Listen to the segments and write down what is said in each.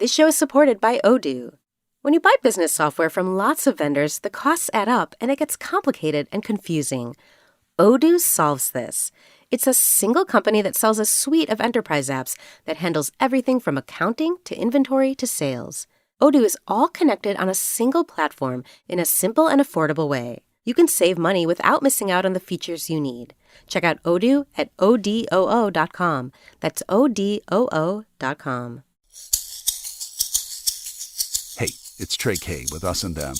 This show is supported by Odoo. When you buy business software from lots of vendors, the costs add up and it gets complicated and confusing. Odoo solves this. It's a single company that sells a suite of enterprise apps that handles everything from accounting to inventory to sales. Odoo is all connected on a single platform in a simple and affordable way. You can save money without missing out on the features you need. Check out Odoo at odoo.com. That's odoo.com. Hey, it's Trey Kay with Us and Them.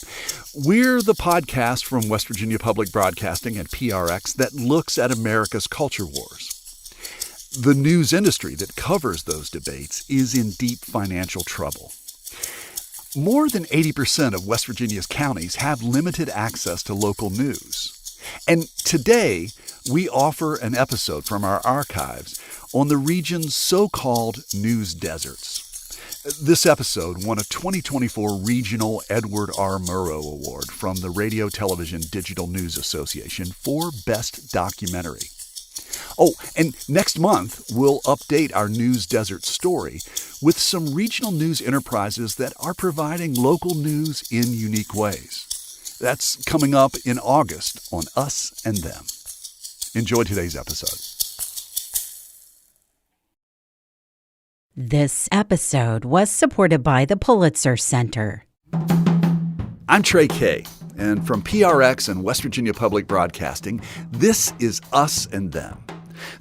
We're the podcast from West Virginia Public Broadcasting and PRX that looks at America's culture wars. The news industry that covers those debates is in deep financial trouble. More than 80% of West Virginia's counties have limited access to local news. And today, we offer an episode from our archives on the region's so-called news deserts. This episode won a 2024 Regional Edward R. Murrow Award from the Radio Television Digital News Association for Best Documentary. Oh, and next month, we'll update our news desert story with some regional news enterprises that are providing local news in unique ways. That's coming up in August on Us and Them. Enjoy today's episode. This episode was supported by the Pulitzer Center. I'm Trey Kay, and from PRX and West Virginia Public Broadcasting, this is Us and Them,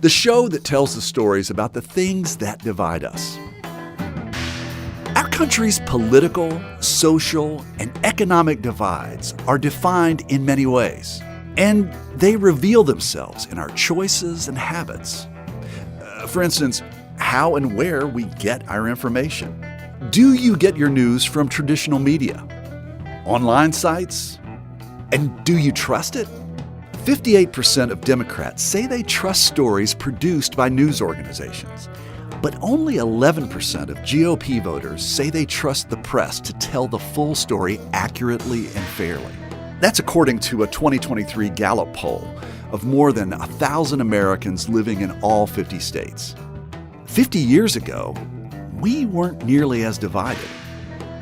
the show that tells the stories about the things that divide us. Our country's political, social, and economic divides are defined in many ways, and they reveal themselves in our choices and habits. For instance, how and where we get our information. Do you get your news from traditional media? Online sites? And do you trust it? 58% of Democrats say they trust stories produced by news organizations, but only 11% of GOP voters say they trust the press to tell the full story accurately and fairly. That's according to a 2023 Gallup poll of more than 1,000 Americans living in all 50 states. 50 years ago, we weren't nearly as divided.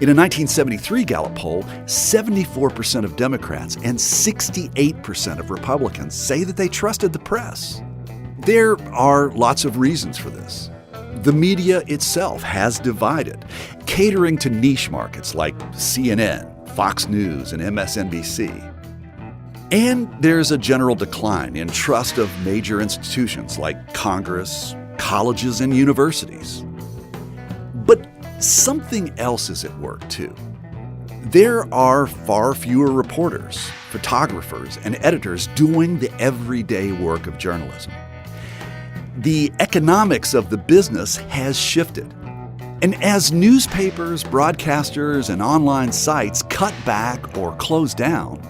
In a 1973 Gallup poll, 74% of Democrats and 68% of Republicans say that they trusted the press. There are lots of reasons for this. The media itself has divided, catering to niche markets like CNN, Fox News, and MSNBC. And there's a general decline in trust of major institutions like Congress, colleges, and universities. But something else is at work, too. There are far fewer reporters, photographers, and editors doing the everyday work of journalism. The economics of the business has shifted. And as newspapers, broadcasters, and online sites cut back or close down,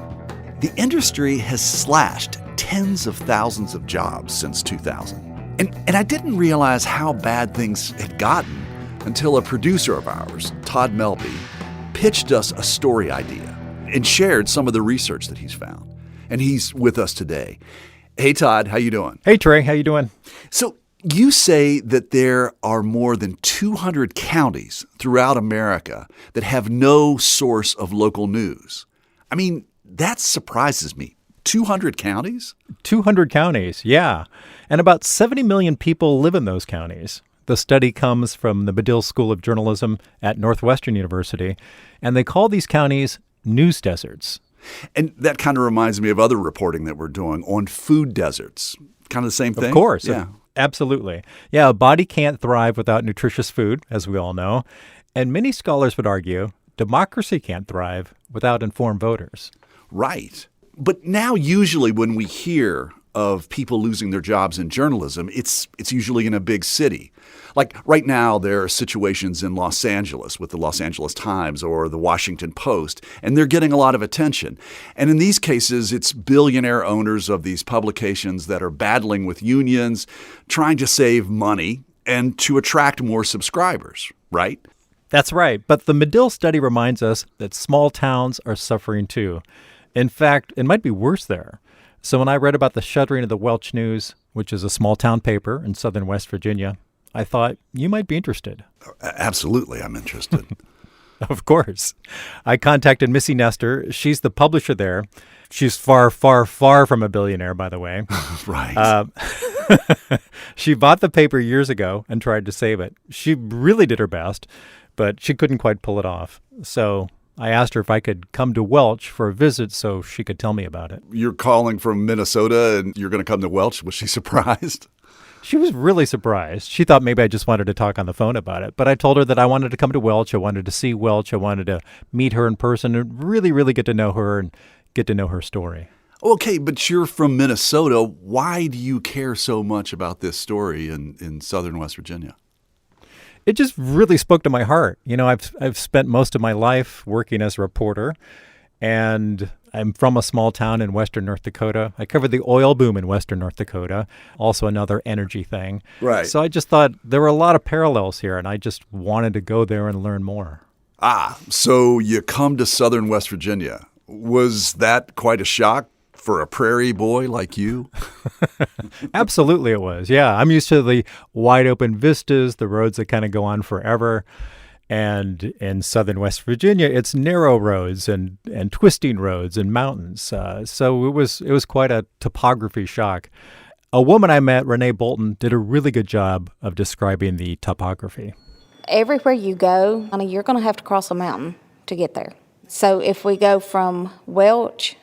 the industry has slashed tens of thousands of jobs since 2000. And I didn't realize how bad things had gotten until a producer of ours, Todd Melby, pitched us a story idea and shared some of the research that he's found. And he's with us today. Hey, Todd, how you doing? Hey, Trey, how you doing? So you say that there are more than 200 counties throughout America that have no source of local news. I mean, that surprises me. 200 counties? 200 counties, yeah. And about 70 million people live in those counties. The study comes from the Medill School of Journalism at Northwestern University, and they call these counties news deserts. And that kind of reminds me of other reporting that we're doing on food deserts. Kind of the same thing? Of course. Yeah. Absolutely. Yeah, a body can't thrive without nutritious food, as we all know. And many scholars would argue democracy can't thrive without informed voters. Right. But now usually when we hear of people losing their jobs in journalism, it's usually in a big city. Like right now, there are situations in Los Angeles with the Los Angeles Times or the Washington Post, and they're getting a lot of attention. And in these cases, it's billionaire owners of these publications that are battling with unions, trying to save money and to attract more subscribers, right? That's right. But the Medill study reminds us that small towns are suffering too. In fact, it might be worse there. So when I read about the shuttering of the Welch News, which is a small town paper in southern West Virginia, I thought you might be interested. Absolutely, I'm interested. Of course. I contacted Missy Nester. She's the publisher there. She's far, far, far from a billionaire, by the way. Right. She bought the paper years ago and tried to save it. She really did her best, but she couldn't quite pull it off. So I asked her if I could come to Welch for a visit so she could tell me about it. You're calling from Minnesota and you're going to come to Welch. Was she surprised? She was really surprised. She thought maybe I just wanted to talk on the phone about it. But I told her that I wanted to come to Welch. I wanted to see Welch. I wanted to meet her in person and really, really get to know her and get to know her story. Okay, but you're from Minnesota. Why do you care so much about this story in southern West Virginia? It just really spoke to my heart. You know, I've spent most of my life working as a reporter, and I'm from a small town in western North Dakota. I covered the oil boom in western North Dakota, also another energy thing. Right. So I just thought there were a lot of parallels here, and I just wanted to go there and learn more. So you come to southern West Virginia. Was that quite a shock for a prairie boy like you? Absolutely it was. Yeah, I'm used to the wide open vistas, the roads that kind of go on forever. And in southern West Virginia, it's narrow roads and twisting roads and mountains. So it was quite a topography shock. A woman I met, Renee Bolton, did a really good job of describing the topography. Everywhere you go, you're going to have to cross a mountain to get there. So if we go from Welch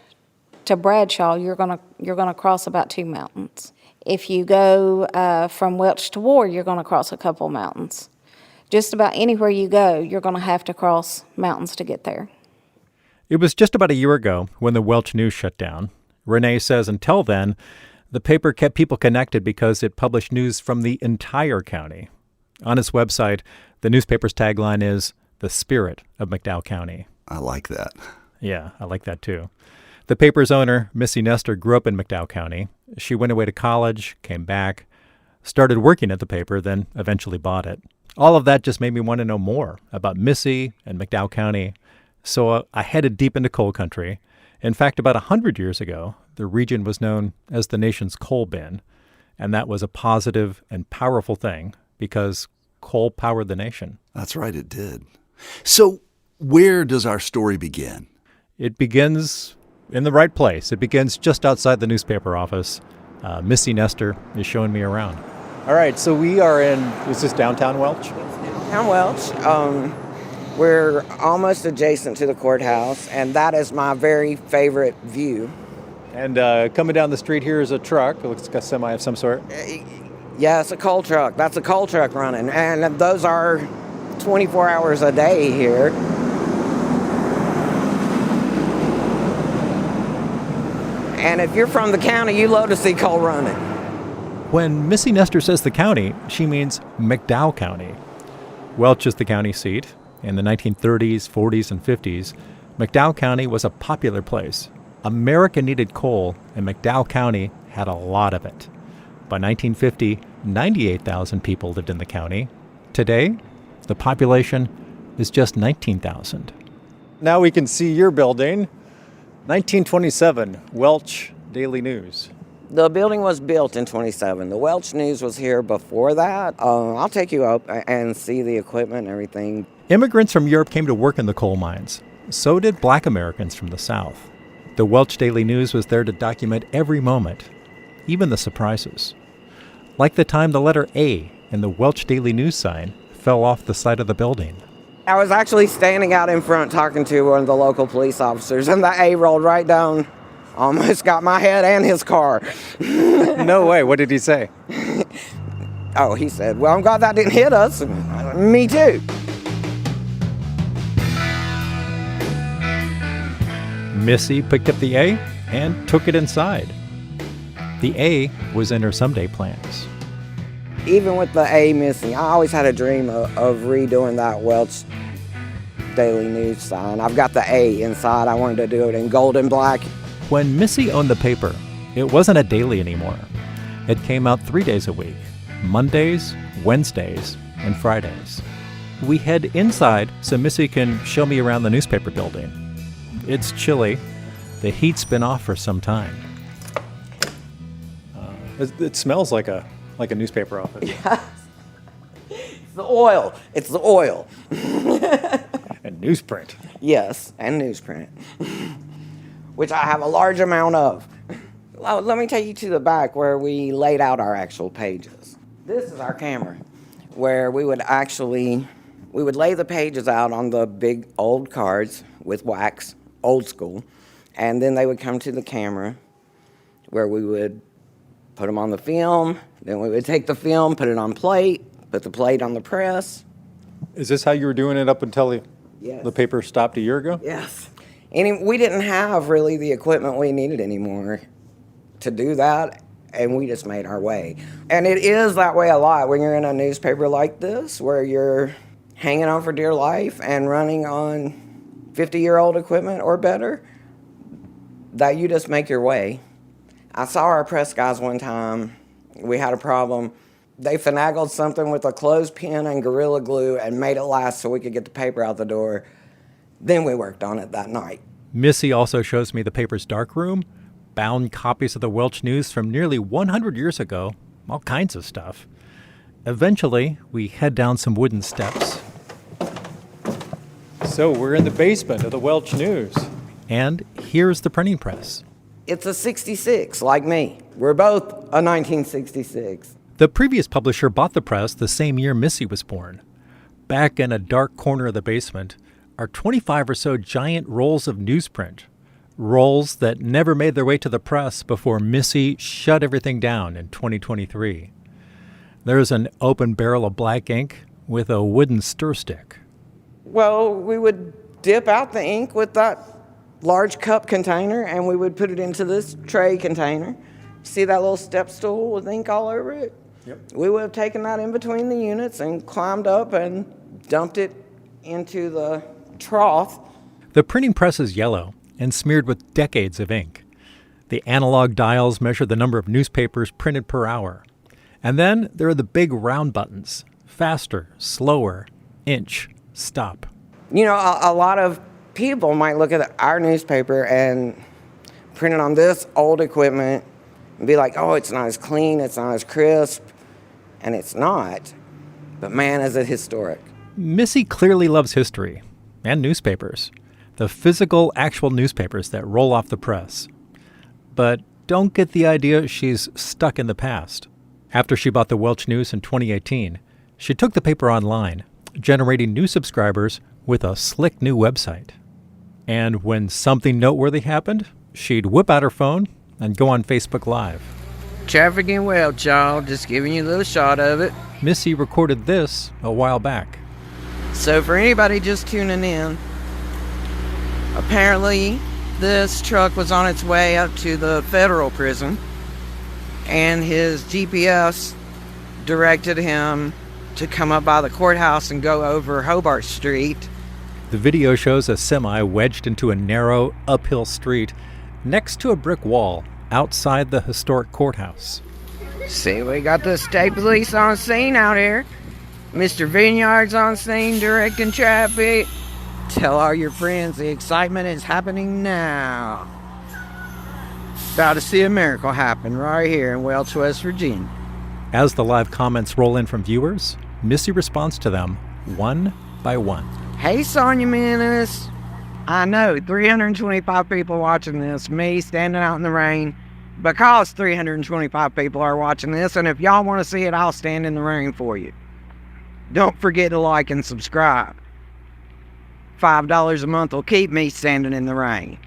to Bradshaw, you're going to cross about 2 mountains. If you go from Welch to War, you're going to cross a couple mountains. Just about anywhere you go, you're going to have to cross mountains to get there. It was just about a year ago when the Welch News shut down. Renee says until then, the paper kept people connected because it published news from the entire county. On its website, the newspaper's tagline is, "The Spirit of McDowell County." I like that. Yeah, I like that too. The paper's owner, Missy Nester, grew up in McDowell County. She went away to college, came back, started working at the paper, then eventually bought it. All of that just made me want to know more about Missy and McDowell County. So I headed deep into coal country. In fact, about 100 years ago, the region was known as the nation's coal bin. And that was a positive and powerful thing because coal powered the nation. That's right, it did. So where does our story begin? It begins in the right place. It begins just outside the newspaper office. Missy Nester is showing me around. All right, so we are is this downtown Welch? Downtown Welch. We're almost adjacent to the courthouse, and that is my very favorite view. And coming down the street here is a truck. It looks like a semi of some sort. Yeah, it's a coal truck. That's a coal truck running, and those are 24 hours a day here. And if you're from the county, you love to see coal running. When Missy Nester says the county, she means McDowell County. Welch is the county seat. In the 1930s, 40s, and 50s, McDowell County was a popular place. America needed coal, and McDowell County had a lot of it. By 1950, 98,000 people lived in the county. Today, the population is just 19,000. Now we can see your building. 1927, Welch Daily News. The building was built in 27. The Welch News was here before that. I'll take you up and see the equipment and everything. Immigrants from Europe came to work in the coal mines. So did Black Americans from the South. The Welch Daily News was there to document every moment, even the surprises. Like the time the letter A in the Welch Daily News sign fell off the side of the building. I was actually standing out in front talking to one of the local police officers, and the A rolled right down. Almost got my head and his car. No way. What did he say? Oh, he said, "Well, I'm glad that didn't hit us." Me too. Missy picked up the A and took it inside. The A was in her someday plans. Even with the A missing, I always had a dream of redoing that Welch Daily News sign. I've got the A inside. I wanted to do it in gold and black. When Missy owned the paper, it wasn't a daily anymore. It came out 3 days a week, Mondays, Wednesdays, and Fridays. We head inside so Missy can show me around the newspaper building. It's chilly. The heat's been off for some time. It smells like a newspaper office. Yes. the oil. It's the oil. And newsprint. Yes, and newsprint, which I have a large amount of. Let me take you to the back where we laid out our actual pages. This is our camera, where we would lay the pages out on the big old cards with wax, old school, and then they would come to the camera where we would put them on the film, then we would take the film, put it on plate, put the plate on the press. Is this how you were doing it up until the paper stopped a year ago? Yes. We didn't have really the equipment we needed anymore to do that, and we just made our way. And it is that way a lot when you're in a newspaper like this, where you're hanging on for dear life and running on 50-year-old equipment or better, that you just make your way. I saw our press guys one time. We had a problem. They finagled something with a clothespin and Gorilla Glue and made it last so we could get the paper out the door. Then we worked on it that night. Missy also shows me the paper's darkroom, bound copies of the Welch News from nearly 100 years ago, all kinds of stuff. Eventually, we head down some wooden steps. So we're in the basement of the Welch News. And here's the printing press. It's a 66, like me. We're both a 1966. The previous publisher bought the press the same year Missy was born. Back in a dark corner of the basement are 25 or so giant rolls of newsprint. Rolls that never made their way to the press before Missy shut everything down in 2023. There's an open barrel of black ink with a wooden stir stick. Well, we would dip out the ink with that large cup container, and we would put it into this tray container. See that little step stool with ink all over it? Yep. We would have taken that in between the units and climbed up and dumped it into the trough. The printing press is yellow and smeared with decades of ink. The analog dials measure the number of newspapers printed per hour. And then there are the big round buttons. Faster, slower, inch, stop. You know, a lot of people might look at our newspaper and print it on this old equipment and be like, oh, it's not as clean, it's not as crisp, and it's not. But man, is it historic. Missy clearly loves history and newspapers. The physical, actual newspapers that roll off the press. But don't get the idea she's stuck in the past. After she bought the Welch News in 2018, she took the paper online, generating new subscribers with a slick new website. And when something noteworthy happened, she'd whip out her phone and go on Facebook Live. Traffic in Welch, y'all. Just giving you a little shot of it. Missy recorded this a while back. So for anybody just tuning in, apparently this truck was on its way up to the federal prison, and his GPS directed him to come up by the courthouse and go over Hobart Street. The video shows a semi wedged into a narrow, uphill street next to a brick wall outside the historic courthouse. See, we got the state police on scene out here. Mr. Vineyard's on scene directing traffic. Tell all your friends the excitement is happening now. About to see a miracle happen right here in Welch, West Virginia. As the live comments roll in from viewers, Missy responds to them one by one. Hey, Sonia Menace. I know, 325 people watching this, me standing out in the rain, because 325 people are watching this, and if y'all want to see it, I'll stand in the rain for you. Don't forget to like and subscribe. $5 a month will keep me standing in the rain.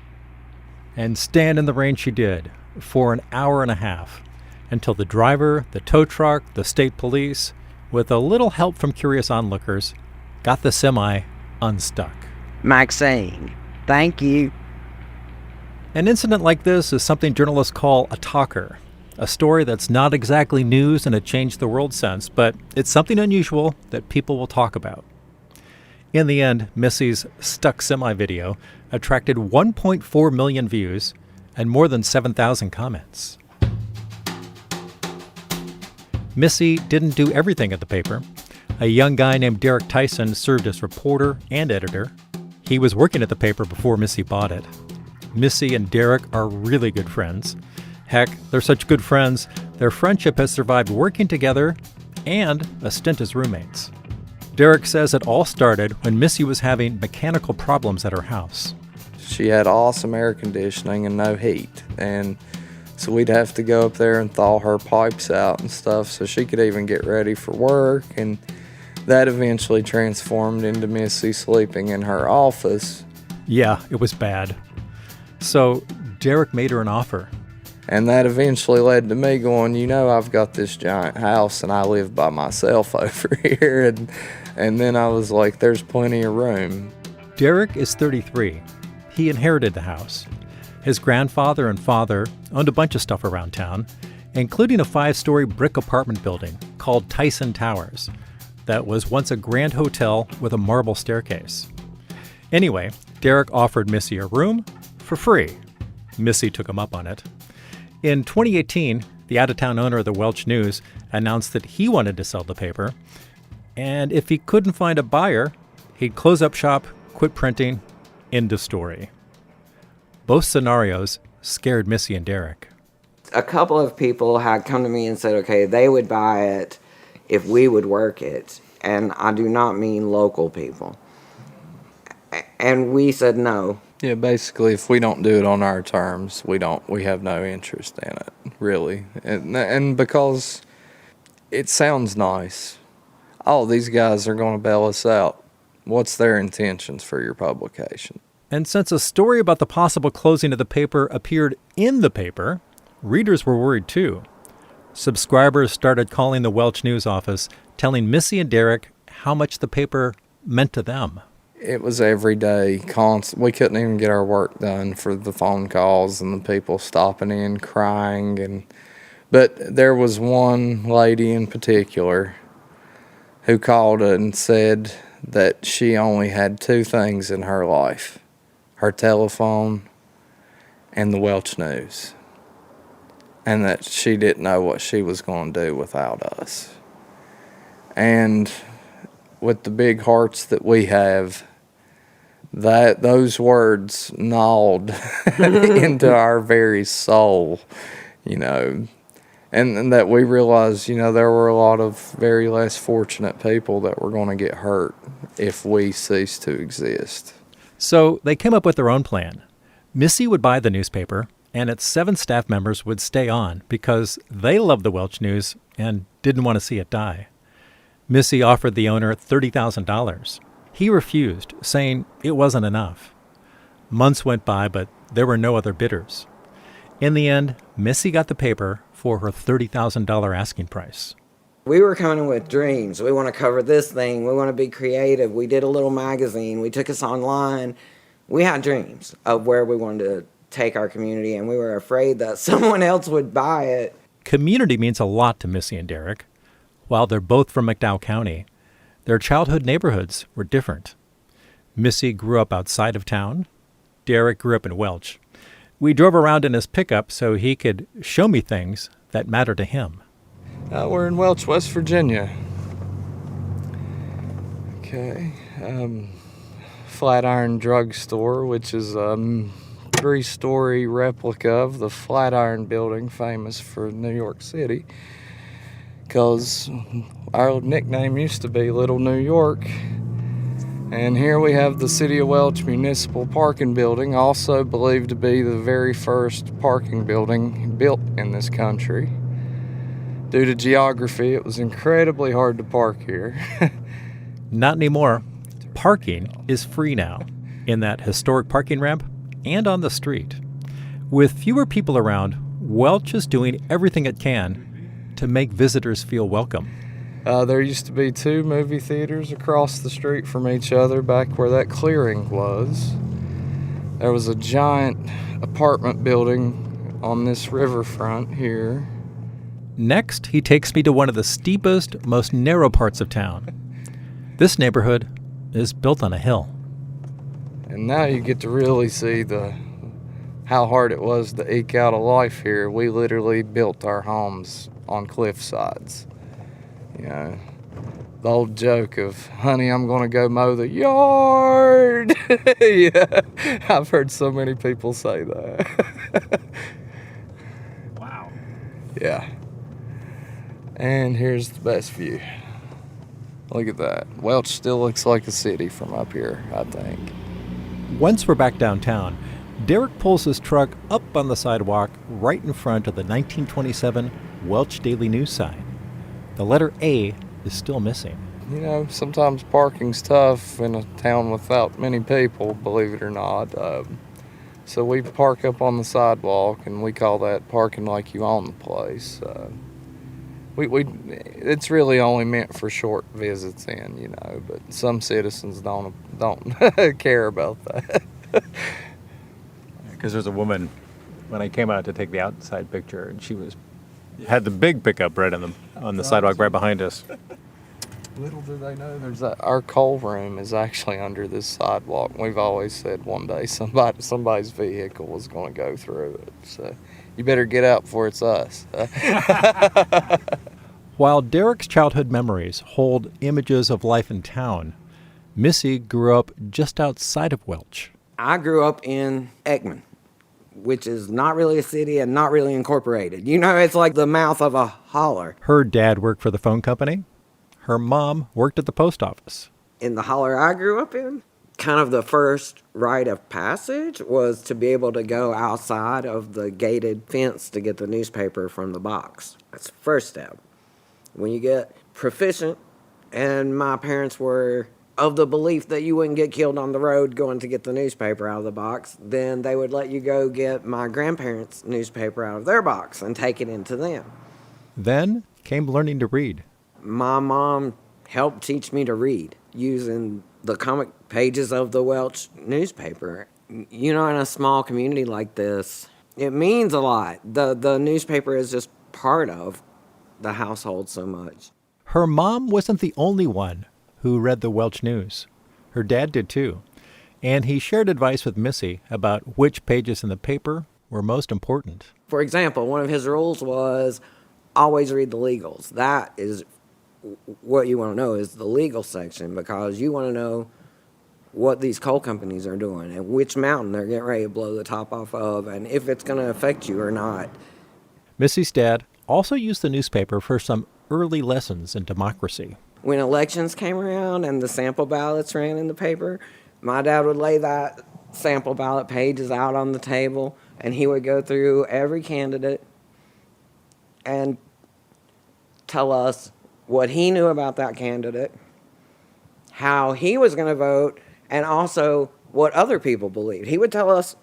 And stand in the rain she did for an hour and a half until the driver, the tow truck, the state police, with a little help from curious onlookers, got the semi unstuck. Maxine, thank you. An incident like this is something journalists call a talker, a story that's not exactly news in a change-the-world sense, but it's something unusual that people will talk about. In the end, Missy's stuck semi video attracted 1.4 million views and more than 7,000 comments. Missy didn't do everything at the paper. A young guy named Derek Tyson served as reporter and editor. He was working at the paper before Missy bought it. Missy and Derek are really good friends. Heck, they're such good friends, their friendship has survived working together and a stint as roommates. Derek says it all started when Missy was having mechanical problems at her house. She had awesome air conditioning and no heat, and so we'd have to go up there and thaw her pipes out and stuff so she could even get ready for work, and that eventually transformed into Missy sleeping in her office. Yeah, it was bad. So Derek made her an offer. And that eventually led to me going, I've got this giant house and I live by myself over here. And then I was like, there's plenty of room. Derek is 33. He inherited the house. His grandfather and father owned a bunch of stuff around town, including a 5-story brick apartment building called Tyson Towers that was once a grand hotel with a marble staircase. Anyway, Derek offered Missy a room for free. Missy took him up on it. In 2018, the out-of-town owner of the Welch News announced that he wanted to sell the paper, and if he couldn't find a buyer, he'd close up shop, quit printing, end of story. Both scenarios scared Missy and Derek. A couple of people had come to me and said, okay, they would buy it if we would work it, and I do not mean local people. And we said no. Yeah, basically, if we don't do it on our terms, we have no interest in it, really. And because it sounds nice. Oh, these guys are going to bail us out. What's their intentions for your publication? And since a story about the possible closing of the paper appeared in the paper, readers were worried too. Subscribers started calling the Welch News office, telling Missy and Derek how much the paper meant to them. It was every day, constant. We couldn't even get our work done for the phone calls and the people stopping in, crying. But there was one lady in particular who called and said that she only had 2 things in her life: her telephone and the Welch News, and that she didn't know what she was going to do without us. And with the big hearts that we have, that those words gnawed into our very soul, and that we realized, there were a lot of very less fortunate people that were going to get hurt if we ceased to exist. So they came up with their own plan. Missy would buy the newspaper, and its 7 staff members would stay on because they loved the Welch News and didn't want to see it die. Missy offered the owner $30,000. He refused, saying it wasn't enough. Months went by, but there were no other bidders. In the end, Missy got the paper for her $30,000 asking price. We were coming in with dreams. We want to cover this thing. We want to be creative. We did a little magazine. We took us online. We had dreams of where we wanted to take our community, and we were afraid that someone else would buy it. Community means a lot to Missy and Derek. While they're both from McDowell County, their childhood neighborhoods were different. Missy grew up outside of town. Derek grew up in Welch. We drove around in his pickup so he could show me things that matter to him. We're in Welch, West Virginia. Okay. Flatiron Drugstore, which is a 3-story replica of the Flatiron Building, famous for New York City. Because our nickname used to be Little New York. And here we have the City of Welch Municipal Parking Building, also believed to be the very first parking building built in this country. Due to geography, it was incredibly hard to park here. Not anymore. Parking is free now, in that historic parking ramp and on the street. With fewer people around, Welch is doing everything it can to make visitors feel welcome. There used to be 2 movie theaters across the street from each other back where that clearing was. There was a giant apartment building on this riverfront here. Next, he takes me to one of the steepest, most narrow parts of town. This neighborhood is built on a hill. And now you get to really see how hard it was to eke out a life here. We literally built our homes on cliff sides. The old joke of, honey, I'm going to go mow the yard. Yeah, I've heard so many people say that. Wow. Yeah. And here's the best view. Look at that. Welch still looks like a city from up here, I think. Once we're back downtown, Derek pulls his truck up on the sidewalk right in front of the 1927 Welch Daily news sign. The letter A is still missing. You know, sometimes parking's tough in a town without many people, believe it or not. So we park up on the sidewalk, and we call that parking like you own the place. It's really only meant for short visits in, you know, but some citizens don't care about that. Because there's a woman, when I came out to take the outside picture, and she had the big pickup right on the sidewalk right behind us. Little do they know, our coal room is actually under this sidewalk. We've always said one day somebody's vehicle was going to go through it. So you better get out before it's us. While Derek's childhood memories hold images of life in town, Missy grew up just outside of Welch. I grew up in Ekman, which is not really a city and not really incorporated. You know, it's like the mouth of a holler. Her dad worked for the phone company. Her mom worked at the post office. In the holler I grew up in, kind of the first rite of passage was to be able to go outside of the gated fence to get the newspaper from the box. That's the first step. When you get proficient, and my parents were of the belief that you wouldn't get killed on the road going to get the newspaper out of the box, then they would let you go get my grandparents' newspaper out of their box and take it into them. Then came learning to read. My mom helped teach me to read using the comic pages of the Welch newspaper. You know, in a small community like this, it means a lot. The newspaper is just part of the household so much. Her mom wasn't the only one who read the Welch News. Her dad did too. And he shared advice with Missy about which pages in the paper were most important. For example, one of his rules was always read the legals. That is what you want to know, is the legal section, because you want to know what these coal companies are doing and which mountain they're getting ready to blow the top off of and if it's going to affect you or not. Missy's dad also used the newspaper for some early lessons in democracy. When elections came around and the sample ballots ran in the paper, my dad would lay that sample ballot pages out on the table, and he would go through every candidate and tell us what he knew about that candidate, how he was going to vote, and also what other people believed. He would tell us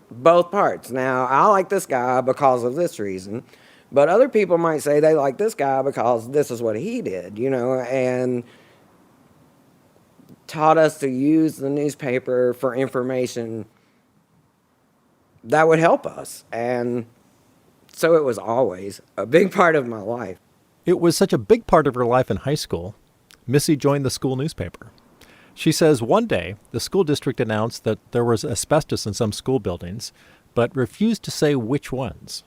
both parts. Now, I like this guy because of this reason, but other people might say they like this guy because this is what he did, you know, and taught us to use the newspaper for information that would help us. And so it was always a big part of my life. It was such a big part of her life in high school, Missy joined the school newspaper. She says one day the school district announced that there was asbestos in some school buildings, but refused to say which ones.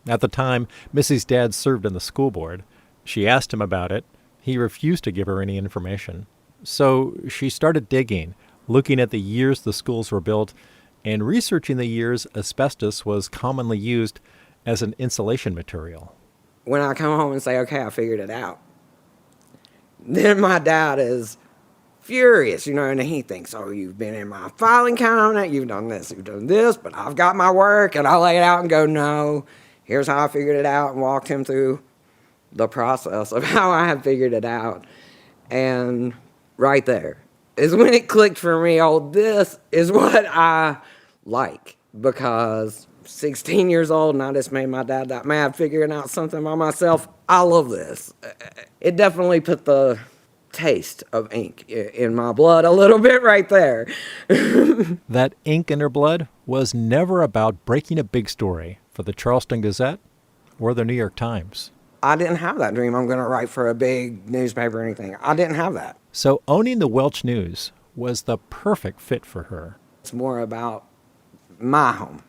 At the time, Missy's dad served in the school board. She asked him about it. He refused to give her any information. So she started digging, looking at the years the schools were built, and researching the years asbestos was commonly used as an insulation material. When I come home and say, okay, I figured it out, then my dad is furious, you know, and he thinks, oh, you've been in my filing cabinet, you've done this, but I've got my work, and I lay it out and go, no, here's how I figured it out, and walked him through the process of how I had figured it out. And right there is when it clicked for me, oh, this is what I like, because 16 years old, and I just made my dad that mad figuring out something by myself. I love this. It definitely put the taste of ink in my blood a little bit right there. That ink in her blood was never about breaking a big story for the Charleston Gazette or the New York Times. I didn't have that dream. I'm going to write for a big newspaper or anything. I didn't have that. So owning the Welch News was the perfect fit for her. It's more about my home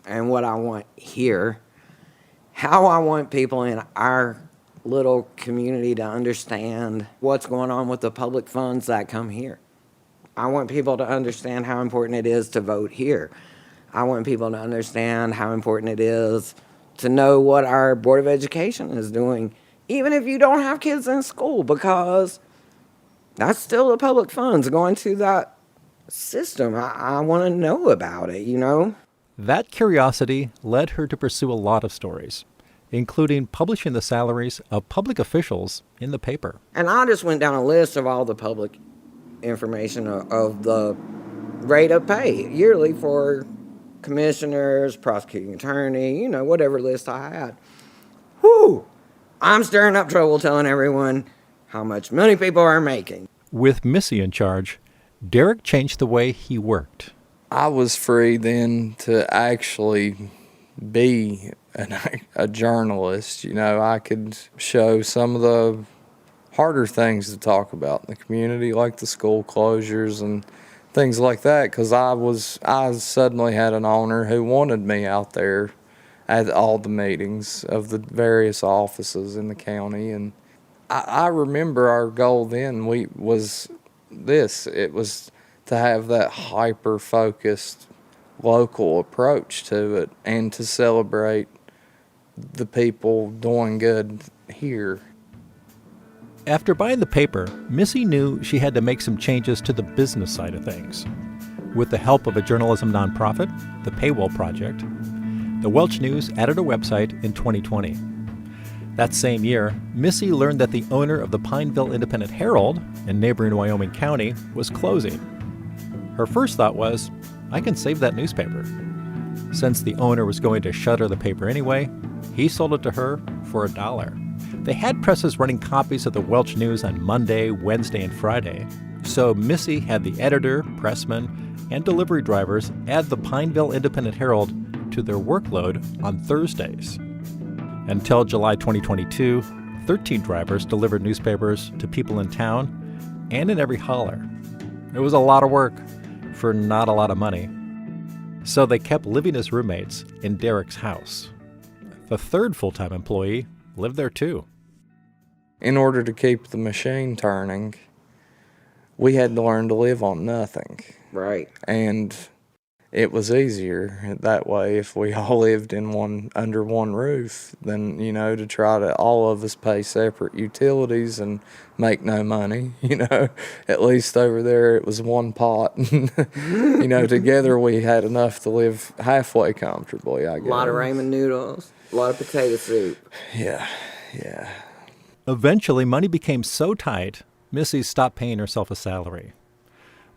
and what I want here, how I want people in our little community to understand what's going on with the public funds that come here. I want people to understand how important it is to vote here. I want people to understand how important it is to know what our Board of Education is doing, even if you don't have kids in school, because That's still the public funds going to that system. I want to know about it, you know? That curiosity led her to pursue a lot of stories, including publishing the salaries of public officials in the paper. And I just went down a list of all the public information of the rate of pay yearly for commissioners, prosecuting attorney, you know, whatever list I had. Whew! I'm stirring up trouble telling everyone how much money people are making. With Missy in charge, Derek changed the way he worked. I was free then to actually be a journalist. You know, I could show some of the harder things to talk about in the community, like the school closures and things like that, because I suddenly had an owner who wanted me out there at all the meetings of the various offices in the county. And I remember our goal then was to have that hyper-focused local approach to it and to celebrate the people doing good here. After buying the paper, Missy knew she had to make some changes to the business side of things. With the help of a journalism nonprofit, the Paywall Project, the Welch News added a website in 2020. That same year, Missy learned that the owner of the Pineville Independent Herald in neighboring Wyoming County was closing. Her first thought was, I can save that newspaper. Since the owner was going to shutter the paper anyway, he sold it to her for $1. They had presses running copies of the Welch News on Monday, Wednesday, and Friday, so Missy had the editor, pressman, and delivery drivers add the Pineville Independent Herald to their workload on Thursdays. Until July 2022, 13 drivers delivered newspapers to people in town and in every holler. It was a lot of work for not a lot of money. So they kept living as roommates in Derek's house. The third full-time employee lived there too. In order to keep the machine turning, we had to learn to live on nothing. Right. And it was easier that way if we all lived in under one roof than, you know, to try to all of us pay separate utilities and make no money, you know. At least over there it was one pot. You know, together we had enough to live halfway comfortably, I guess. A lot of ramen noodles, a lot of potato soup. Yeah. Eventually, money became so tight, Missy stopped paying herself a salary.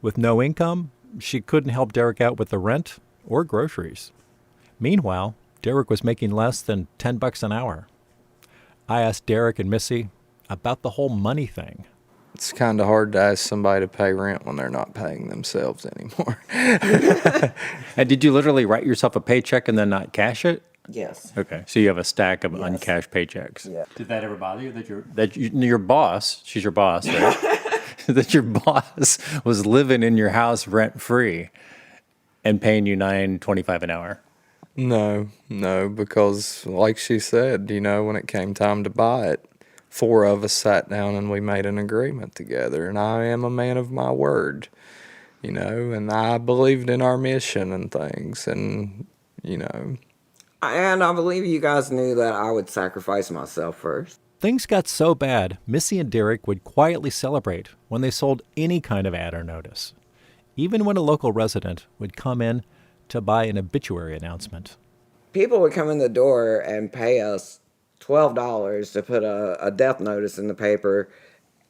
With no income, she couldn't help Derek out with the rent or groceries. Meanwhile, Derek was making less than $10 an hour. I asked Derek and Missy about the whole money thing. It's kind of hard to ask somebody to pay rent when they're not paying themselves anymore. And did you literally write yourself a paycheck and then not cash it? Yes. Okay, so you have a stack of uncashed paychecks. Yeah. Did that ever bother you that your boss, she's your boss, right? That your boss was living in your house rent-free and paying you $9.25 an hour? No, because like she said, you know, when it came time to buy it, 4 of us sat down and we made an agreement together. And I am a man of my word, you know, and I believed in our mission and things. And, you know. And I believe you guys knew that I would sacrifice myself first. Things got so bad, Missy and Derek would quietly celebrate when they sold any kind of ad or notice, even when a local resident would come in to buy an obituary announcement. People would come in the door and pay us $12 to put a death notice in the paper,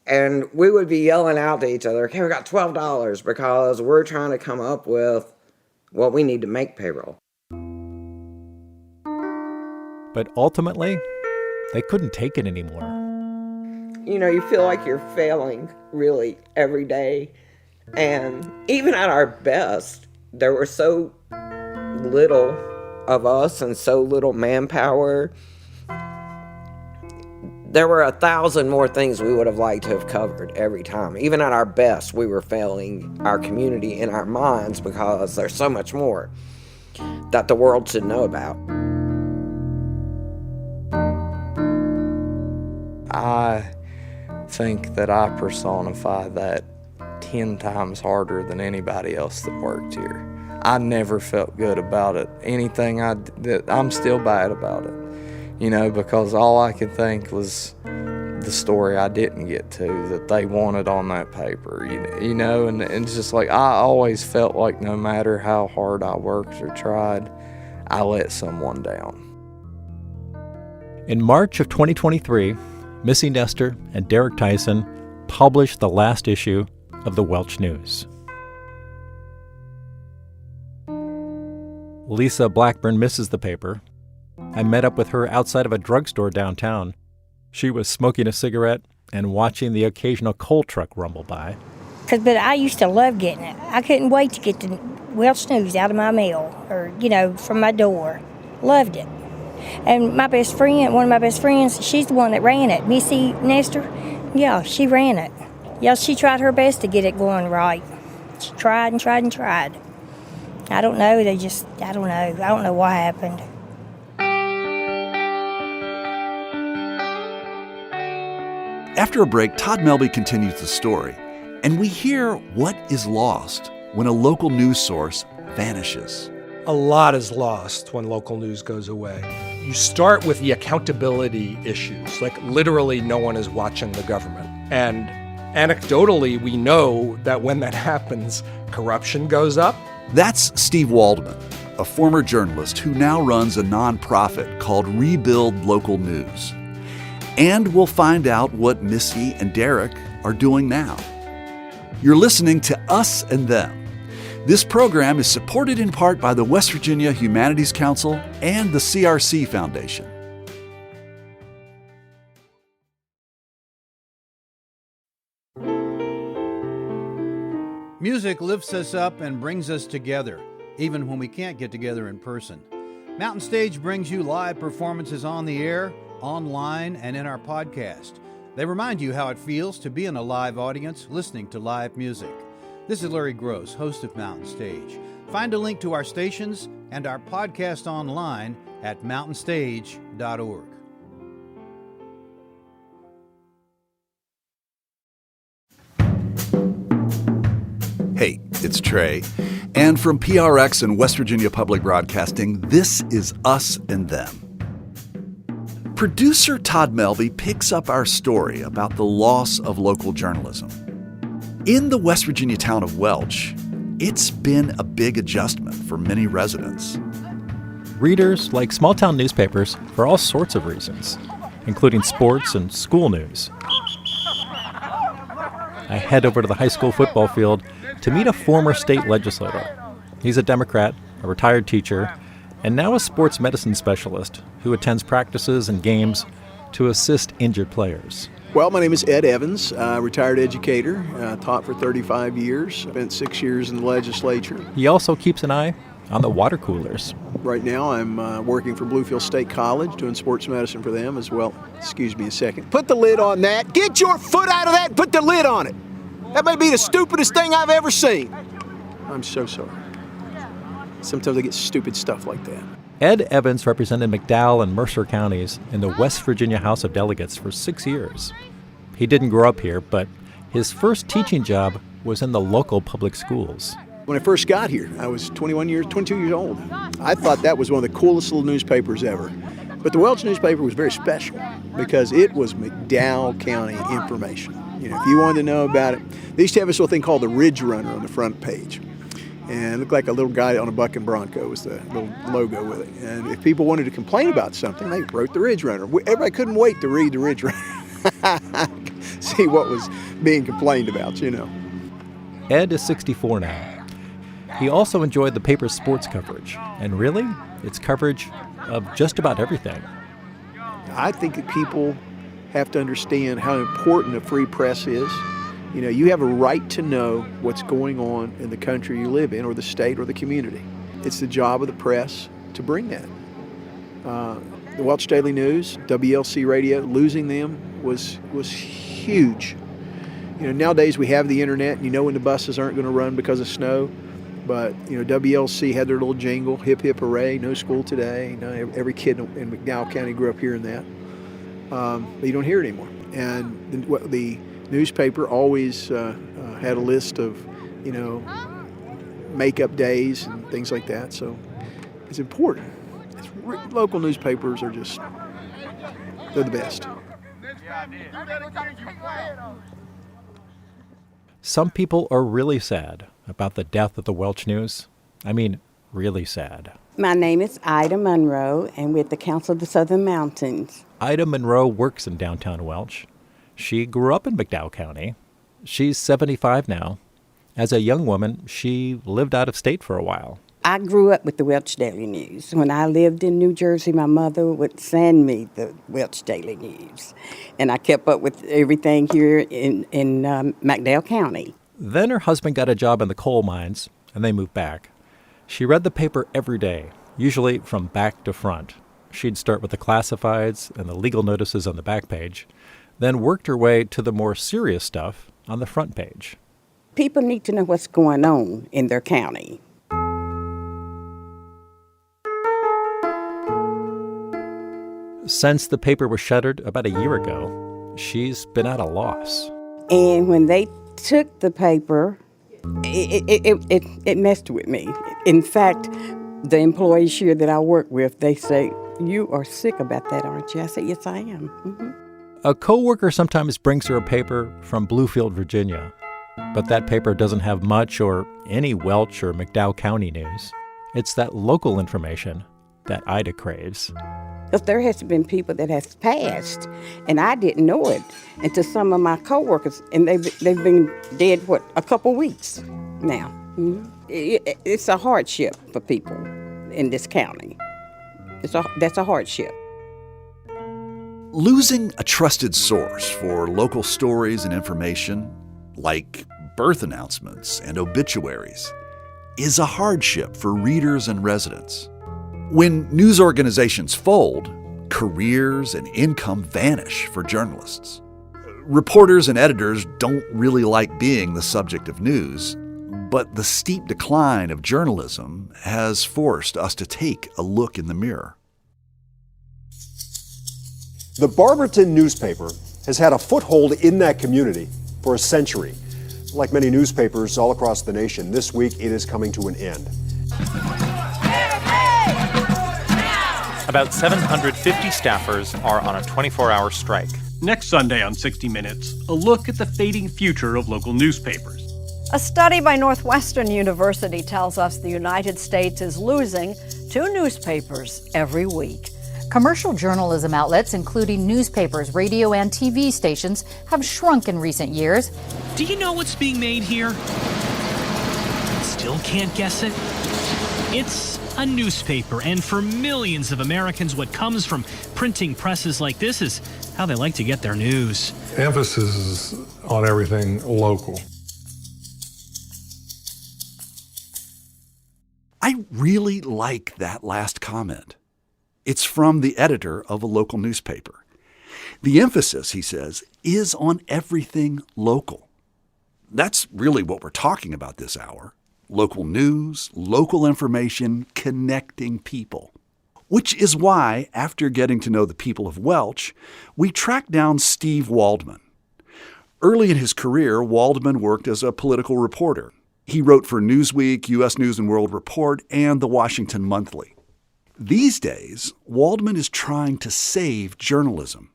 and we would be yelling out to each other, okay, we got $12 because we're trying to come up with what we need to make payroll. But ultimately, they couldn't take it anymore. You know, you feel like you're failing really every day. And even at our best, there were so little of us and so little manpower. There were 1,000 more things we would have liked to have covered every time. Even at our best, we were failing our community in our minds because there's so much more that the world should know about. I think that I personify that 10 times harder than anybody else that worked here. I never felt good about it. Anything I did, I'm still bad about it, you know, because all I could think was the story I didn't get to that they wanted on that paper, you know, and it's just like I always felt like no matter how hard I worked or tried, I let someone down. In March of 2023, Missy Nester and Derek Tyson published the last issue of the Welch News. Lisa Blackburn misses the paper. I met up with her outside of a drugstore downtown. She was smoking a cigarette and watching the occasional coal truck rumble by. But I used to love getting it. I couldn't wait to get the Welch News out of my mail or, from my door. Loved it. And my best friend, one of my best friends, she's the one that ran it. Missy Nester, yeah, she ran it. Yeah, she tried her best to get it going right. She tried and tried and tried. I don't know. I don't know. I don't know what happened. After a break, Todd Melby continues the story, and we hear what is lost when a local news source vanishes. A lot is lost when local news goes away. You start with the accountability issues, like literally no one is watching the government. And anecdotally, we know that when that happens, corruption goes up. That's Steve Waldman, a former journalist who now runs a nonprofit called Rebuild Local News. And we'll find out what Missy and Derek are doing now. You're listening to Us and Them. This program is supported in part by the West Virginia Humanities Council and the CRC Foundation. Music lifts us up and brings us together, even when we can't get together in person. Mountain Stage brings you live performances on the air, online, and in our podcast. They remind you how it feels to be in a live audience listening to live music. This is Larry Gross, host of Mountain Stage. Find a link to our stations and our podcast online at mountainstage.org. Hey, it's Trey. And from PRX and West Virginia Public Broadcasting, this is Us and Them. Producer Todd Melby picks up our story about the loss of local journalism. In the West Virginia town of Welch, it's been a big adjustment for many residents. Readers like small-town newspapers for all sorts of reasons, including sports and school news. I head over to the high school football field to meet a former state legislator. He's a Democrat, a retired teacher, and now a sports medicine specialist who attends practices and games to assist injured players. Well, my name is Ed Evans, retired educator, taught for 35 years, spent 6 years in the legislature. He also keeps an eye on the water coolers. Right now I'm working for Bluefield State College, doing sports medicine for them as well. Excuse me a second. Put the lid on that. Get your foot out of that and put the lid on it. That may be the stupidest thing I've ever seen. I'm so sorry. Sometimes I get stupid stuff like that. Ed Evans represented McDowell and Mercer counties in the West Virginia House of Delegates for 6 years. He didn't grow up here, but his first teaching job was in the local public schools. When I first got here, I was 22 years old. I thought that was one of the coolest little newspapers ever. But the Welch newspaper was very special because it was McDowell County information. If you wanted to know about it, they used to have this little thing called the Ridge Runner on the front page. And it looked like a little guy on a bucking bronco was the little logo with it. And if people wanted to complain about something, they wrote the Ridge Runner. Everybody couldn't wait to read the Ridge Runner. See what was being complained about, Ed is 64 now. He also enjoyed the paper's sports coverage. And really, it's coverage of just about everything. I think that people have to understand how important a free press is. You have a right to know what's going on in the country you live in, or the state, or the community. It's the job of the press to bring that. The Welch Daily News, WLC Radio, losing them was huge. Nowadays we have the internet, and when the buses aren't going to run because of snow. But WLC had their little jingle, hip hip hooray, no school today. Every kid in McDowell County grew up hearing that. But you don't hear it anymore. And the newspaper always had a list of, makeup days and things like that. So it's important. Local newspapers are they're the best. Some people are really sad about the death of the Welch News. I mean, really sad. My name is Ida Monroe, and with the Council of the Southern Mountains. Ida Monroe works in downtown Welch. She grew up in McDowell County. She's 75 now. As a young woman, she lived out of state for a while. I grew up with the Welch Daily News. When I lived in New Jersey, my mother would send me the Welch Daily News. And I kept up with everything here in McDowell County. Then her husband got a job in the coal mines, and they moved back. She read the paper every day, usually from back to front. She'd start with the classifieds and the legal notices on the back page, then worked her way to the more serious stuff on the front page. People need to know what's going on in their county. Since the paper was shuttered about a year ago, she's been at a loss. And when they took the paper, it messed with me. In fact, the employees here that I work with, they say, "You are sick about that, aren't you?" I say, "Yes, I am." Mm-hmm. A coworker sometimes brings her a paper from Bluefield, Virginia, but that paper doesn't have much or any Welch or McDowell County news. It's that local information that Ida craves. Because there has been people that has passed, and I didn't know it until some of my coworkers, and they've been dead, a couple weeks now. Mm-hmm. It's a hardship for people in this county. That's a hardship. Losing a trusted source for local stories and information, like birth announcements and obituaries, is a hardship for readers and residents. When news organizations fold, careers and income vanish for journalists. Reporters and editors don't really like being the subject of news, but the steep decline of journalism has forced us to take a look in the mirror. The Barberton newspaper has had a foothold in that community for a century. Like many newspapers all across the nation, this week it is coming to an end. About 750 staffers are on a 24-hour strike. Next Sunday on 60 Minutes, a look at the fading future of local newspapers. A study by Northwestern University tells us the United States is losing 2 newspapers every week. Commercial journalism outlets, including newspapers, radio, and TV stations, have shrunk in recent years. Do you know what's being made here? Still can't guess it? It's a newspaper, and for millions of Americans, what comes from printing presses like this is how they like to get their news. Emphasis is on everything local. I really like that last comment. It's from the editor of a local newspaper. The emphasis, he says, is on everything local. That's really what we're talking about this hour. Local news, local information, connecting people. Which is why, after getting to know the people of Welch, we tracked down Steve Waldman. Early in his career, Waldman worked as a political reporter. He wrote for Newsweek, U.S. News and World Report, and the Washington Monthly. These days, Waldman is trying to save journalism,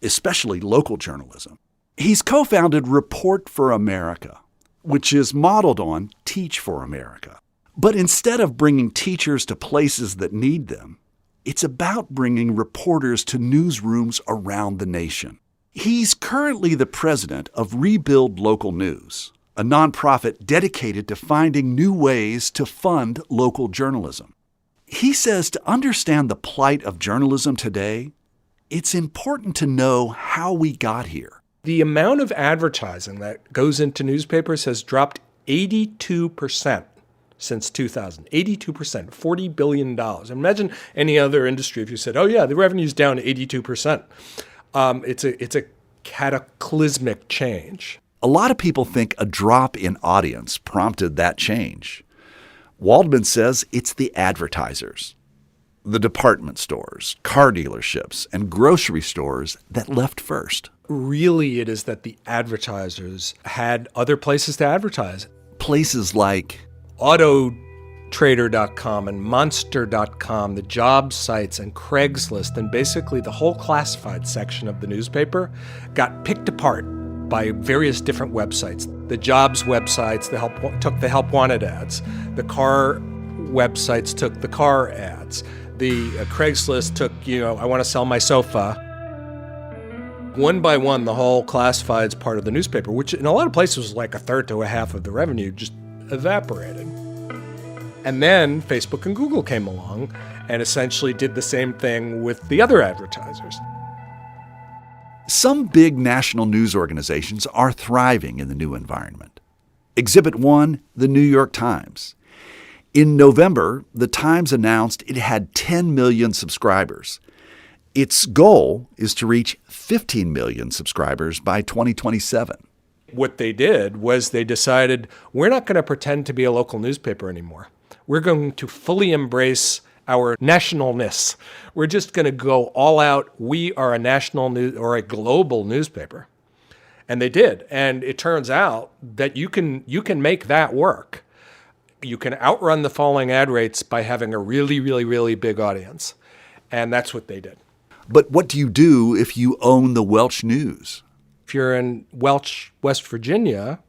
especially local journalism. He's co-founded Report for America, which is modeled on Teach for America. But instead of bringing teachers to places that need them, it's about bringing reporters to newsrooms around the nation. He's currently the president of Rebuild Local News, a nonprofit dedicated to finding new ways to fund local journalism. He says to understand the plight of journalism today, it's important to know how we got here. The amount of advertising that goes into newspapers has dropped 82% since 2000. 82%, $40 billion. Imagine any other industry if you said, oh yeah, the revenue's down 82%. It's a cataclysmic change. A lot of people think a drop in audience prompted that change. Waldman says it's the advertisers, the department stores, car dealerships, and grocery stores that left first. Really, it is that the advertisers had other places to advertise. Places like auto Trader.com and Monster.com, the job sites and Craigslist, and basically the whole classified section of the newspaper got picked apart by various different websites. The jobs websites took the help wanted ads. The car websites took the car ads. The Craigslist took, I want to sell my sofa. One by one, the whole classifieds part of the newspaper, which in a lot of places was like a third to a half of the revenue, just evaporated. And then Facebook and Google came along and essentially did the same thing with the other advertisers. Some big national news organizations are thriving in the new environment. Exhibit 1, the New York Times. In November, the Times announced it had 10 million subscribers. Its goal is to reach 15 million subscribers by 2027. What they did was they decided, we're not going to pretend to be a local newspaper anymore. We're going to fully embrace our nationalness. We're just going to go all out. We are a national news or a global newspaper. And they did. And it turns out that you can make that work. You can outrun the falling ad rates by having a really, really, really big audience. And that's what they did. But what do you do if you own the Welch News? If you're in Welch, West Virginia,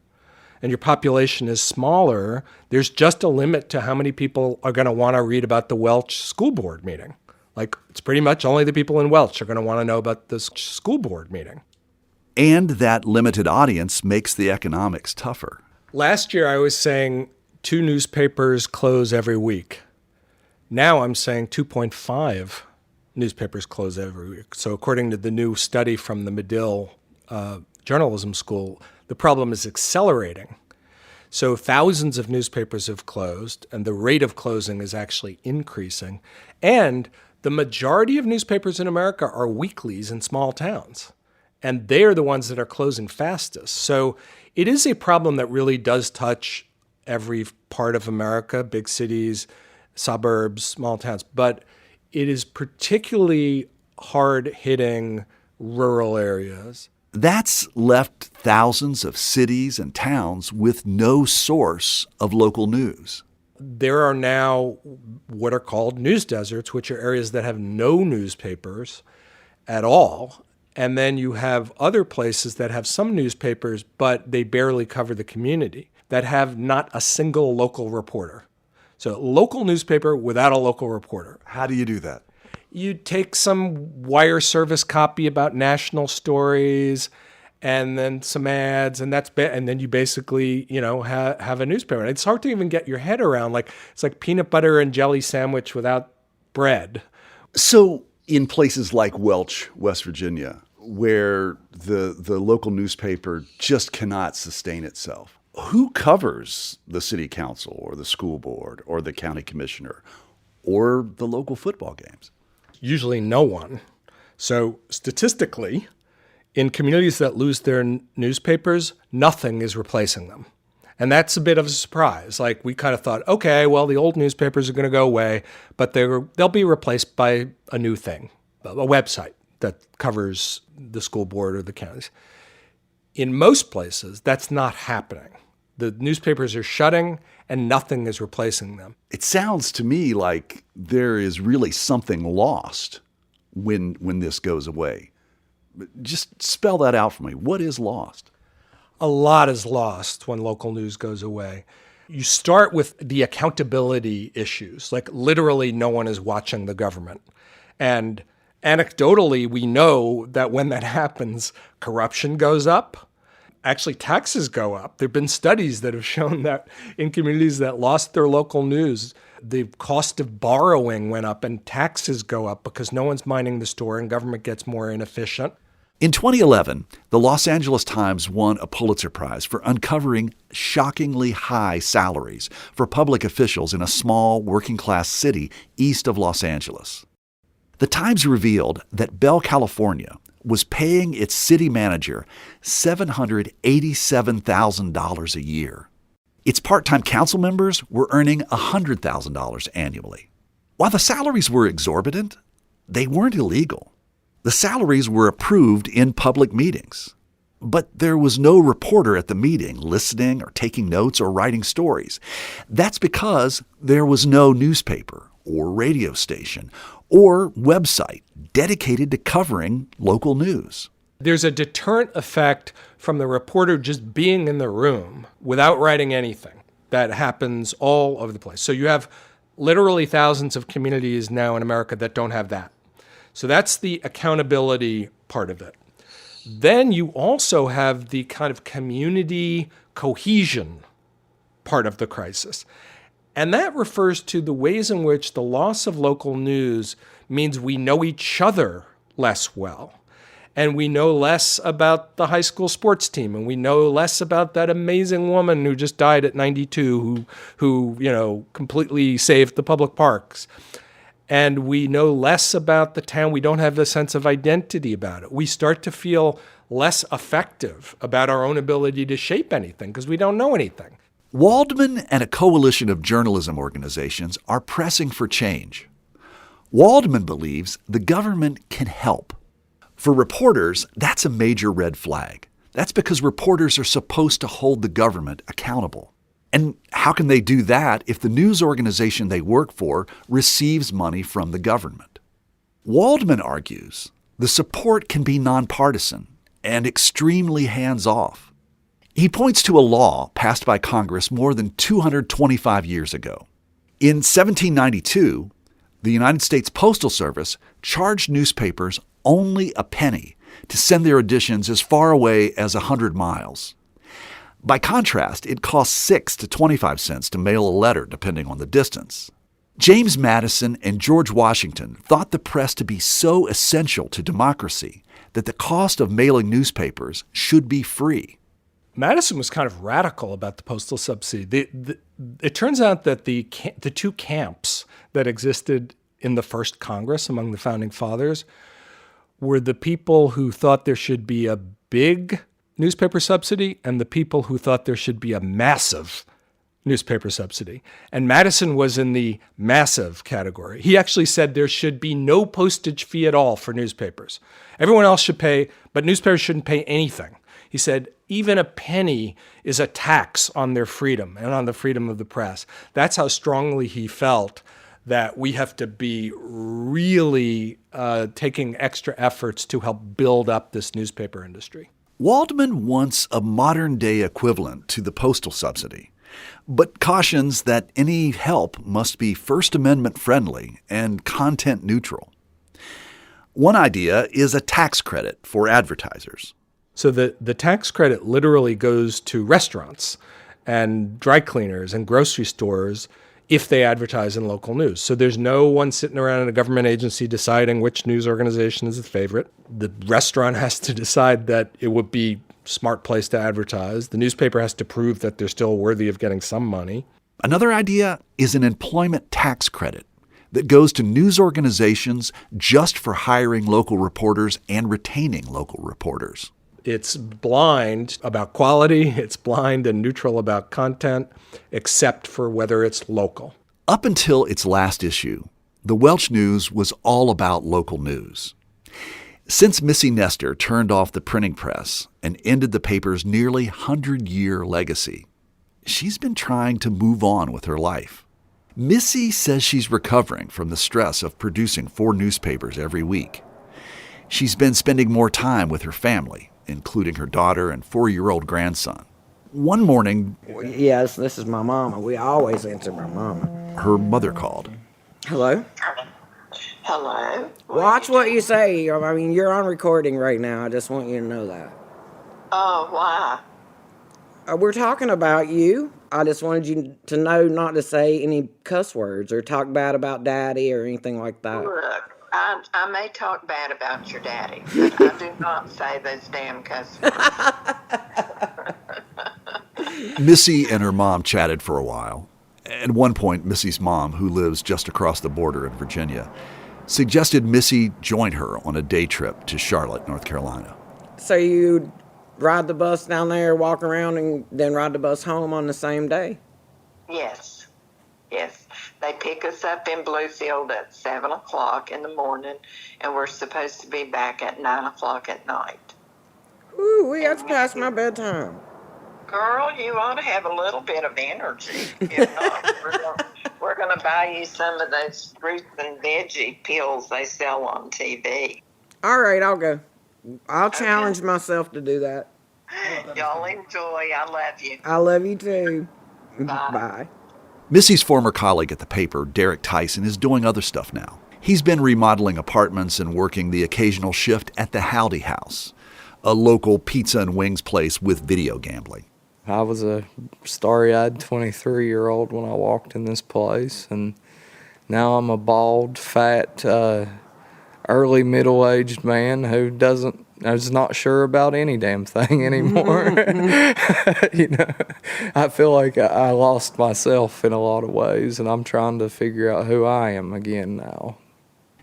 and your population is smaller, there's just a limit to how many people are going to want to read about the Welch school board meeting. Like, it's pretty much only the people in Welch are going to want to know about the school board meeting. And that limited audience makes the economics tougher. Last year, I was saying 2 newspapers close every week. Now I'm saying 2.5 newspapers close every week. So according to the new study from the Medill Journalism School, the problem is accelerating. So thousands of newspapers have closed, and the rate of closing is actually increasing. And the majority of newspapers in America are weeklies in small towns, and they are the ones that are closing fastest. So it is a problem that really does touch every part of America, big cities, suburbs, small towns, but it is particularly hard-hitting rural areas. That's left thousands of cities and towns with no source of local news. There are now what are called news deserts, which are areas that have no newspapers at all. And then you have other places that have some newspapers, but they barely cover the community, that have not a single local reporter. So local newspaper without a local reporter. How do you do that? You take some wire service copy about national stories and then some ads, and then you basically, have a newspaper. And it's hard to even get your head around. Like, it's like peanut butter and jelly sandwich without bread. So in places like Welch, West Virginia, where the local newspaper just cannot sustain itself, who covers the city council or the school board or the county commissioner or the local football games? Usually no one. So statistically, in communities that lose their newspapers, nothing is replacing them. And that's a bit of a surprise. Like, we kind of thought, okay, well, the old newspapers are going to go away, but they'll be replaced by a new thing, a website that covers the school board or the counties. In most places, that's not happening. The newspapers are shutting and nothing is replacing them. It sounds to me like there is really something lost when this goes away. Just spell that out for me. What is lost? A lot is lost when local news goes away. You start with the accountability issues, like literally no one is watching the government. And anecdotally, we know that when that happens, corruption goes up. Actually, taxes go up. There have been studies that have shown that in communities that lost their local news, the cost of borrowing went up and taxes go up because no one's minding the store and government gets more inefficient. In 2011, the Los Angeles Times won a Pulitzer Prize for uncovering shockingly high salaries for public officials in a small working-class city east of Los Angeles. The Times revealed that Bell, California, was paying its city manager $787,000 a year. Its part-time council members were earning $100,000 annually. While the salaries were exorbitant, they weren't illegal. The salaries were approved in public meetings. But there was no reporter at the meeting listening or taking notes or writing stories. That's because there was no newspaper or radio station or website dedicated to covering local news. There's a deterrent effect from the reporter just being in the room without writing anything. That happens all over the place. So you have literally thousands of communities now in America that don't have that. So that's the accountability part of it. Then you also have the kind of community cohesion part of the crisis. And that refers to the ways in which the loss of local news means we know each other less well. And we know less about the high school sports team, and we know less about that amazing woman who just died at 92 who completely saved the public parks. And we know less about the town. We don't have a sense of identity about it. We start to feel less effective about our own ability to shape anything because we don't know anything. Waldman and a coalition of journalism organizations are pressing for change. Waldman believes the government can help. For reporters, that's a major red flag. That's because reporters are supposed to hold the government accountable. And how can they do that if the news organization they work for receives money from the government? Waldman argues the support can be nonpartisan and extremely hands-off. He points to a law passed by Congress more than 225 years ago. In 1792, the United States Postal Service charged newspapers only a penny to send their editions as far away as 100 miles. By contrast, it cost 6 to 25 cents to mail a letter, depending on the distance. James Madison and George Washington thought the press to be so essential to democracy that the cost of mailing newspapers should be free. Madison was kind of radical about the postal subsidy. It turns out that the two camps that existed in the first Congress among the founding fathers were the people who thought there should be a big newspaper subsidy and the people who thought there should be a massive newspaper subsidy. And Madison was in the massive category. He actually said there should be no postage fee at all for newspapers. Everyone else should pay, but newspapers shouldn't pay anything. He said even a penny is a tax on their freedom and on the freedom of the press. That's how strongly he felt that we have to be really taking extra efforts to help build up this newspaper industry. Waldman wants a modern-day equivalent to the postal subsidy, but cautions that any help must be First Amendment friendly and content neutral. One idea is a tax credit for advertisers. So the tax credit literally goes to restaurants and dry cleaners and grocery stores if they advertise in local news. So there's no one sitting around in a government agency deciding which news organization is the favorite. The restaurant has to decide that it would be a smart place to advertise. The newspaper has to prove that they're still worthy of getting some money. Another idea is an employment tax credit that goes to news organizations just for hiring local reporters and retaining local reporters. It's blind about quality, it's blind and neutral about content, except for whether it's local. Up until its last issue, the Welch News was all about local news. Since Missy Nester turned off the printing press and ended the paper's nearly 100-year legacy, she's been trying to move on with her life. Missy says she's recovering from the stress of producing 4 newspapers every week. She's been spending more time with her family, including her daughter and 4-year-old grandson. One morning... Yes, this is my mama. We always answer my mama. Her mother called. Hello? Hello? Watch what you say. I mean, you're on recording right now. I just want you to know that. Oh, why? We're talking about you. I just wanted you to know not to say any cuss words or talk bad about Daddy or anything like that. Look, I may talk bad about your daddy, but I do not say those damn cuss words. Missy and her mom chatted for a while. At one point, Missy's mom, who lives just across the border in Virginia, suggested Missy join her on a day trip to Charlotte, North Carolina. So you ride the bus down there, walk around, and then ride the bus home on the same day? Yes. They pick us up in Bluefield at 7 o'clock in the morning, and we're supposed to be back at 9 o'clock at night. Ooh, that's past my bedtime. Girl, you ought to have a little bit of energy. If not, we're gonna buy you some of those fruits and veggie pills they sell on TV. All right, I'll go. I'll challenge myself to do that. Y'all enjoy. I love you. I love you too. Bye. Bye. Missy's former colleague at the paper, Derek Tyson, is doing other stuff now. He's been remodeling apartments and working the occasional shift at the Howdy House, a local pizza and wings place with video gambling. I was a starry-eyed 23-year-old when I walked in this place, and now I'm a bald, fat, early middle-aged man who is not sure about any damn thing anymore. You know, I feel like I lost myself in a lot of ways, and I'm trying to figure out who I am again now.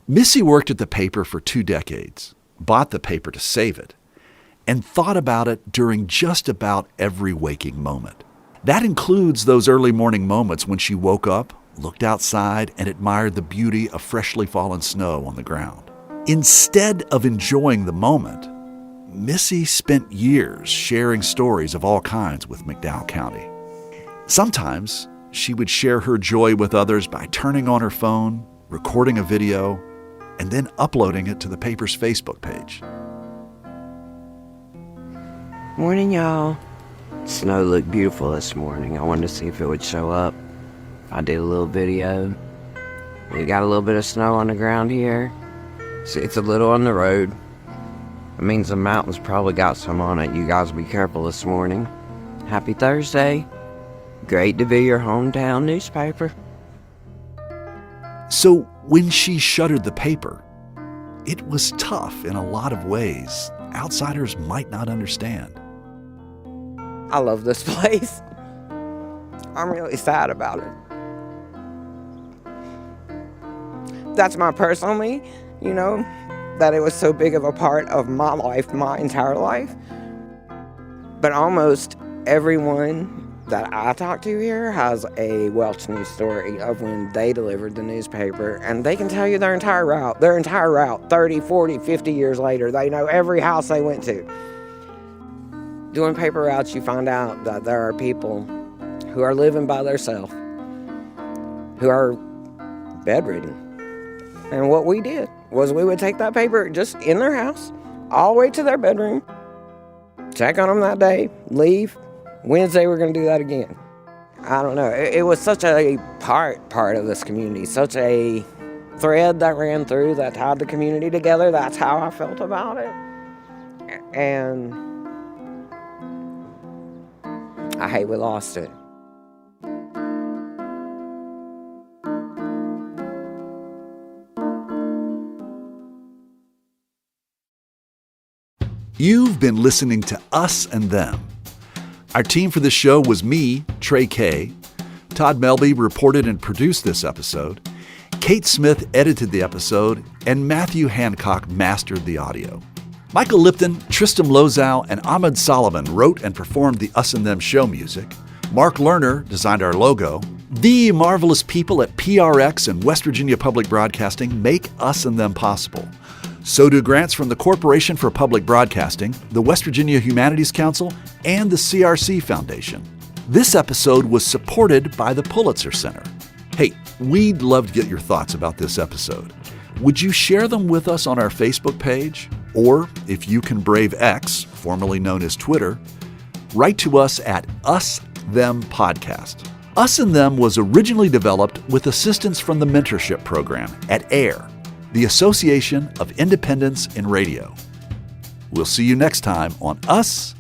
Missy worked at the paper for 2 decades, bought the paper to save it, and thought about it during just about every waking moment. That includes those early morning moments when she woke up, looked outside, and admired the beauty of freshly fallen snow on the ground. Instead of enjoying the moment, Missy spent years sharing stories of all kinds with McDowell County. Sometimes she would share her joy with others by turning on her phone, recording a video, and then uploading it to the paper's Facebook page. Morning, y'all. Snow looked beautiful this morning. I wanted to see if it would show up. I did a little video. We got a little bit of snow on the ground here. See, it's a little on the road. It means the mountains probably got some on it. You guys be careful this morning. Happy Thursday. Great to be your hometown newspaper. So when she shuttered the paper, it was tough in a lot of ways outsiders might not understand. I love this place. I'm really sad about it. That's my personally, you know, that it was so big of a part of my life, my entire life. But almost everyone that I talk to here has a Welch News story of when they delivered the newspaper, and they can tell you their entire route, 30, 40, 50 years later. They know every house they went to. Doing paper routes, you find out that there are people who are living by themselves, who are bedridden. And what we did was we would take that paper just in their house, all the way to their bedroom, check on them that day, leave. Wednesday we're going to do that again. I don't know. It was such a part of this community, such a thread that ran through that tied the community together. That's how I felt about it. And I hate we lost it. You've been listening to Us and Them. Our team for this show was me, Trey Kay. Todd Melby reported and produced this episode. Kate Smith edited the episode, and Matthew Hancock mastered the audio. Michael Lipton, Tristan Lozow, and Ahmed Solomon wrote and performed the Us and Them show music. Mark Lerner designed our logo. The marvelous people at PRX and West Virginia Public Broadcasting make Us and Them possible. So do grants from the Corporation for Public Broadcasting, the West Virginia Humanities Council, and the CRC Foundation. This episode was supported by the Pulitzer Center. Hey, we'd love to get your thoughts about this episode. Would you share them with us on our Facebook page? Or, if you can brave X, formerly known as Twitter, write to us at Us Them Podcast. Us and Them was originally developed with assistance from the mentorship program at AIR, the Association of Independents in Radio. We'll see you next time on Us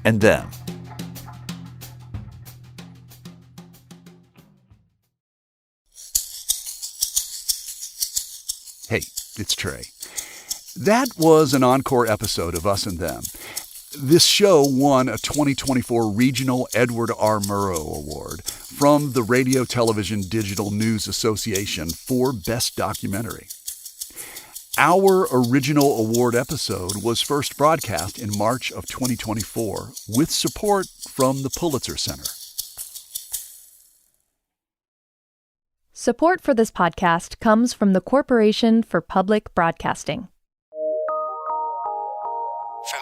and Them. Hey, it's Trey. That was an Encore episode of Us and Them. This show won a 2024 Regional Edward R. Murrow Award from the Radio Television Digital News Association for Best Documentary. Our original award episode was first broadcast in March of 2024 with support from the Pulitzer Center. Support for this podcast comes from the Corporation for Public Broadcasting. From